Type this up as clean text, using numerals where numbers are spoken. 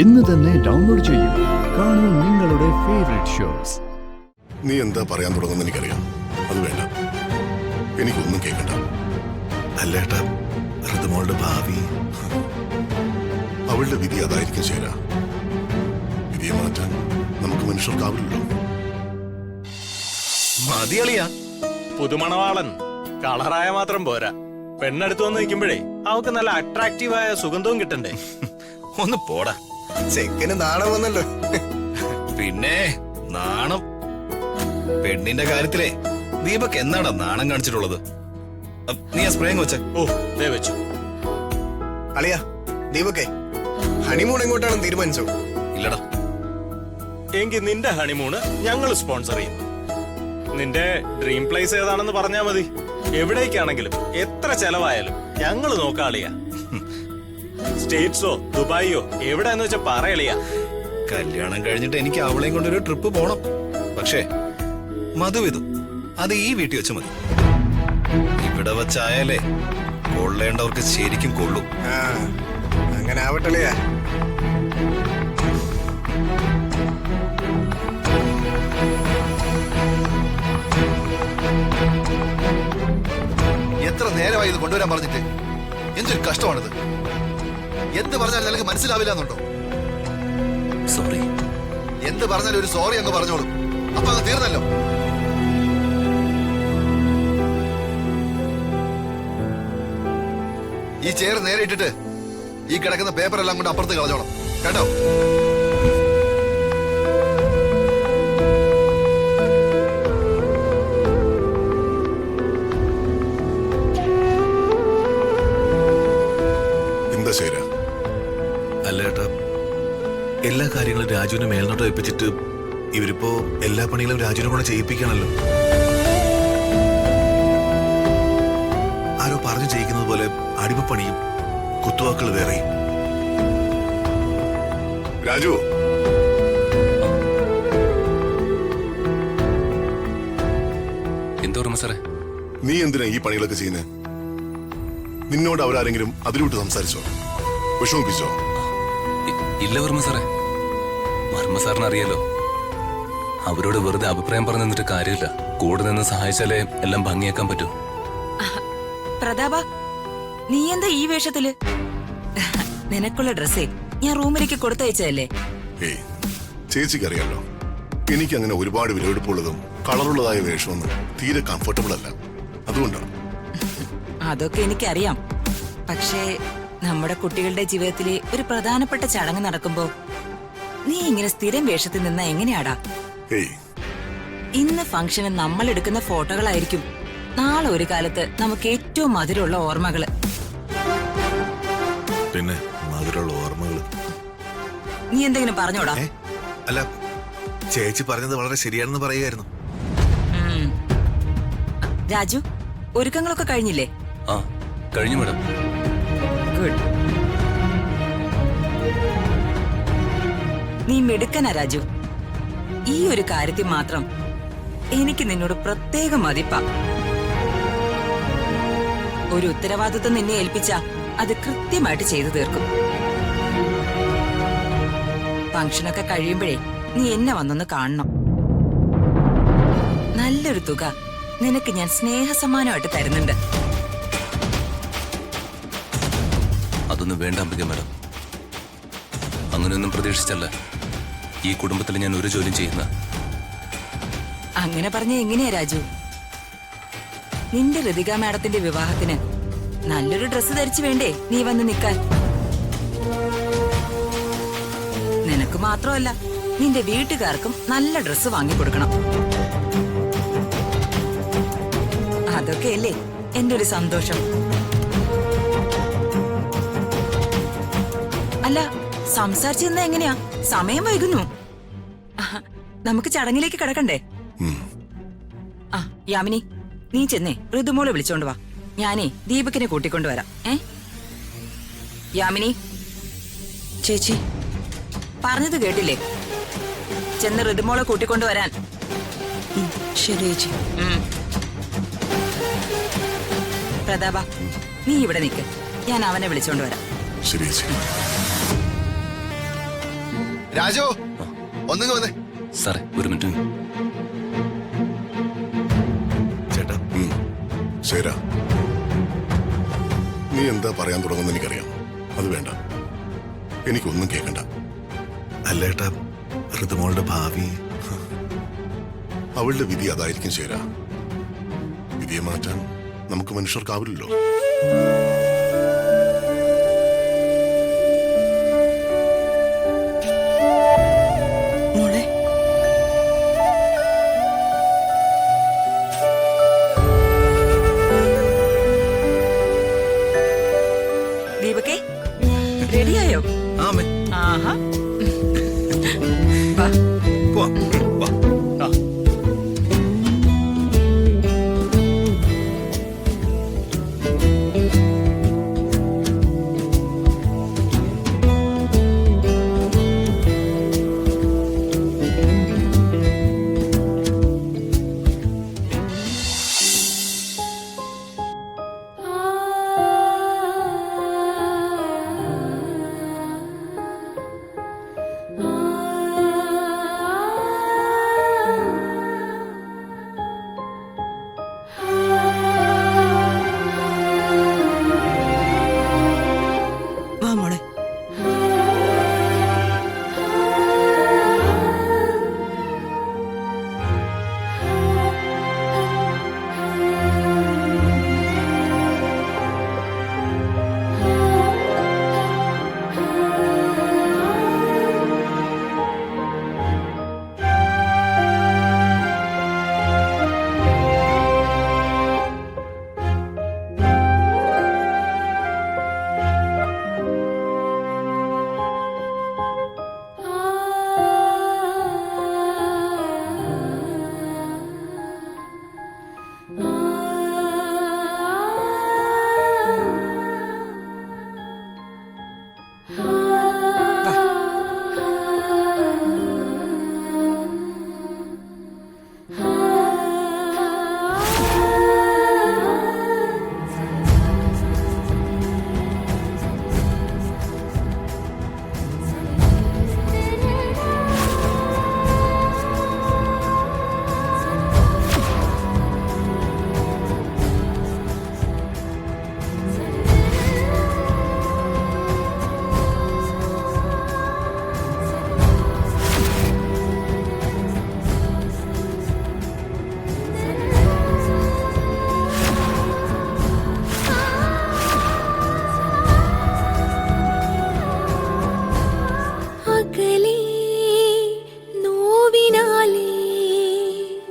ഇന്ന് തന്നെ ഡൗൺലോഡ് ചെയ്യൂ. കാണൂ നിങ്ങളുടെ ഫേവറേറ്റ് ഷോസ്. നീ എന്താ പറയാൻ തുടങ്ങുന്ന എനിക്കറിയാം. അത് വേണ്ട, എനിക്കൊന്നും കേൾക്കണ്ട. അല്ലേട്ടാ, ഋതുമോളുടെ ഭാവി, അവളുടെ വിധി അതായിരിക്കും ശരി. വിധിയെ മാറ്റാൻ നമുക്ക് മനുഷ്യർക്കാവില്ലല്ലോ. മതിയളിയാ. പുതുമണവാളൻ കളറായ മാത്രം പോരാ, പെണ്ണെടുത്ത് വന്ന് നിൽക്കുമ്പോഴേ അവക്ക് നല്ല അട്രാക്റ്റീവായ സുഗന്ധവും കിട്ടണ്ടേ. ഒന്ന് പോടാ. ചെക്കന് നാണം വന്നല്ലോ. പിന്നെ നാണം. പെണ്ണിന്റെ കാര്യത്തിലേ ദീപക് എന്നാടാ നാണം കാണിച്ചിട്ടുള്ളത്? നീ ആ സ്പ്രേങ് വെച്ച. ഓ, ദേ വെച്ചു. അളിയാ, ദീപക്കേ ഹണിമൂൺ എങ്ങോട്ടാണെന്ന് തീരുമാനിച്ചോ? ഇല്ലടാ. എങ്കിൽ നിന്റെ ഹണിമൂണ് ഞങ്ങൾ സ്പോൺസർ ചെയ്യും. നിന്റെ ഡ്രീം പ്ലേസ് ഏതാണെന്ന് പറഞ്ഞാ മതി. എവിടേക്കാണെങ്കിലും എത്ര ചെലവായാലും ഞങ്ങൾ നോക്കാളിയാ. സ്റ്റേറ്റ്സോ ദുബായിയോ എവിടെയെന്ന് വെച്ചാ പറയളിയാ. കല്യാണം കഴിഞ്ഞിട്ട് എനിക്ക് അവളെയും കൊണ്ടൊരു ട്രിപ്പ് പോണം. പക്ഷേ മധുവിധു അത് ഈ വീട്ടിൽ വെച്ച് മതി. ഇവിടെ വെച്ചായാലേ കൊള്ളേണ്ടവർക്ക് ശരിക്കും കൊള്ളും. അങ്ങനെ ആവട്ടളിയാ. എത്ര നേരമായി ഇത് കൊണ്ടുവരാൻ പറഞ്ഞിട്ട്? എന്തൊരു കഷ്ടമാണിത്. എന്ത് പറഞ്ഞാൽ നിനക്ക് മനസ്സിലാവില്ല എന്നുണ്ടോ? സോറി. എന്ത് പറഞ്ഞാലും ഒരു സോറി അങ്ങ് പറഞ്ഞോളൂ. അപ്പൊ അത് തീർന്നല്ലോ. ഈ ചെയർ നേരെ ഇട്ടിട്ട് ഈ കിടക്കുന്ന പേപ്പർ എല്ലാം കൊണ്ട് അപ്പുറത്ത് കളഞ്ഞോണം, കേട്ടോ? എന്താ ശരി? അല്ലേട്ടാ, എല്ലാ കാര്യങ്ങളും രാജുവിനെ മേൽനോട്ട് ഏൽപ്പിച്ചിട്ട് ഇവരിപ്പോ എല്ലാ പണികളും രാജുവിനെ കൂടെ ചെയ്യിപ്പിക്കണല്ലോ. ആരോ പറഞ്ഞു ചെയ്യിക്കുന്നത് പോലെ അടിമപ്പണിയും കുത്തുവാക്കൾ വേറെ. രാജു, എന്തോർമ്മ സാറേ? നീ എന്തിനാ ഈ പണികളൊക്കെ ചെയ്യുന്നത്? നിന്നോട് അവരാരെങ്കിലും അതിലൂട്ട് സംസാരിച്ചോ? വിഷമിപ്പിച്ചോ? ഇല്ല വർമ്മ സാറേ. വർമ്മ സാറിന് അറിയാലോ, അവരോട് വെറുതെ അഭിപ്രായം പറഞ്ഞു നിന്നിട്ട് കാര്യമില്ല. കൂടെ നിന്ന് സഹായിച്ചാലേ എല്ലാം ഭംഗിയാക്കാൻ പറ്റൂ. പ്രതാപ, നീ എന്താ ഈ വേഷത്തില്? നിനക്കുള്ള ഡ്രസ്സേ ഞാൻ റൂമിലേക്ക് കൊടുത്തയച്ചതല്ലേ? ഏയ്, ചേച്ചിക്കറിയാലോ, എനിക്ക് അങ്ങനെ ഒരുപാട് വിലപിടിപ്പുള്ളതും കളറുള്ളതായ വേഷമൊന്നും തീരെ കംഫർട്ടബിൾ അല്ല. അതുകൊണ്ടാണ്. അതൊക്കെ എനിക്കറിയാം. പക്ഷേ നമ്മുടെ കുട്ടികളുടെ ജീവിതത്തിലെ ഒരു പ്രധാനപ്പെട്ട ചടങ്ങ് നടക്കുമ്പോ നീ ഇങ്ങനെ സ്ഥിരം വേഷത്തിൽ നിന്നാ എങ്ങനെയാടാ? ഏയ്, ഇന്ന് ഫംഗ്ഷന് നമ്മൾ എടുക്കുന്ന ഫോട്ടോകളായിരിക്കും നാളെ ഒരു കാലത്ത് നമുക്ക് ഏറ്റവും മധുരമുള്ള ഓർമ്മകള്. പിന്നെ മധുരമുള്ള ഓർമ്മകൾ. നീ എന്തെങ്കിലും പറഞ്ഞോടാ? അല്ല, ചേച്ചി പറഞ്ഞത് വളരെ ശരിയാണെന്ന് പറയുകയായിരുന്നു. രാജു, ഒരുക്കങ്ങളൊക്കെ കഴിഞ്ഞില്ലേ? ആ, കഴിഞ്ഞു മാഡം. ഗുഡ്. നീ മിടുക്കനാ രാജു. ഈ ഒരു കാര്യത്തിൽ മാത്രം എനിക്ക് നിന്നോട് പ്രത്യേക മതിപ്പാ. ഒരു ഉത്തരവാദിത്വം നിന്നെ ഏൽപ്പിച്ച അത് കൃത്യമായിട്ട് ചെയ്തു തീർക്കും. ഫംഗ്ഷനൊക്കെ കഴിയുമ്പോഴേ നീ എന്നെ വന്നൊന്ന് കാണണം. നല്ലൊരു തുക നിനക്ക് ഞാൻ സ്നേഹസമ്മാനമായിട്ട് തരുന്നുണ്ട്. അതൊന്നും വേണ്ട അംബിക മാഡം. അങ്ങനെയൊന്നും പ്രതീക്ഷിച്ചല്ല ഈ കുടുംബത്തിൽ ഞാൻ ഒരു ജോലിയും ചെയ്യുന്ന. അങ്ങനെ പറഞ്ഞ എങ്ങനെയാ രാജു? നിന്റെ ഋതിക മാഡത്തിന്റെ വിവാഹത്തിന് നല്ലൊരു ഡ്രസ്സ് ധരിച്ചു വേണ്ടേ നീ വന്ന് നിൽക്കാൻ? നിനക്ക് മാത്രമല്ല, നിന്റെ വീട്ടുകാർക്കും നല്ല ഡ്രസ്സ് വാങ്ങിക്കൊടുക്കണം. അതൊക്കെയല്ലേ എന്റെ ഒരു സന്തോഷം. അല്ല, സംസാരിച്ചെന്നാ എങ്ങനെയാ? സമയം വൈകുന്നു. നമുക്ക് ചടങ്ങിലേക്ക് കിടക്കണ്ടേ? ആ, യാമിനി, നീ ചെന്നേ ഋതുമോളെ വിളിച്ചോണ്ട് വാ. ഞാനേ ദീപകിനെ കൂട്ടിക്കൊണ്ടുവരാം. യാമിനി ചേച്ചി പറഞ്ഞത് കേട്ടില്ലേ? ചെന്ന് ഋതുമോളെ കൂട്ടിക്കൊണ്ടുവരാൻ. ശരി ചേച്ചി. പ്രതാപ, നീ ഇവിടെ നിൽക്ക്, ഞാൻ അവനെ വിളിച്ചോണ്ട് വരാം. ശരി ചേച്ചി. രാജു ഒന്നിങ്ങ് വന്നേ. സാറേ ഒരു മിനിറ്റ്. ചേട്ടാ ശരാ, നീ എന്താ പറയാൻ തുടങ്ങുന്ന എനിക്കറിയാം. അത് വേണ്ട, എനിക്കൊന്നും കേൾക്കണ്ട. അല്ല ഏട്ടാ, ഋതുമോളുടെ ഭാവി. അവളുടെ വിധി അതായിരിക്കും ശരാ. വിധിയെ മാറ്റാൻ നമുക്ക് മനുഷ്യർക്കാവില്ലല്ലോ. മോളെ ദീപകേ, റെഡിയായോ? ആമേ ആഹാ, വാ. പോവാം. വാ. ആ, വാ മോളെ. അകലെ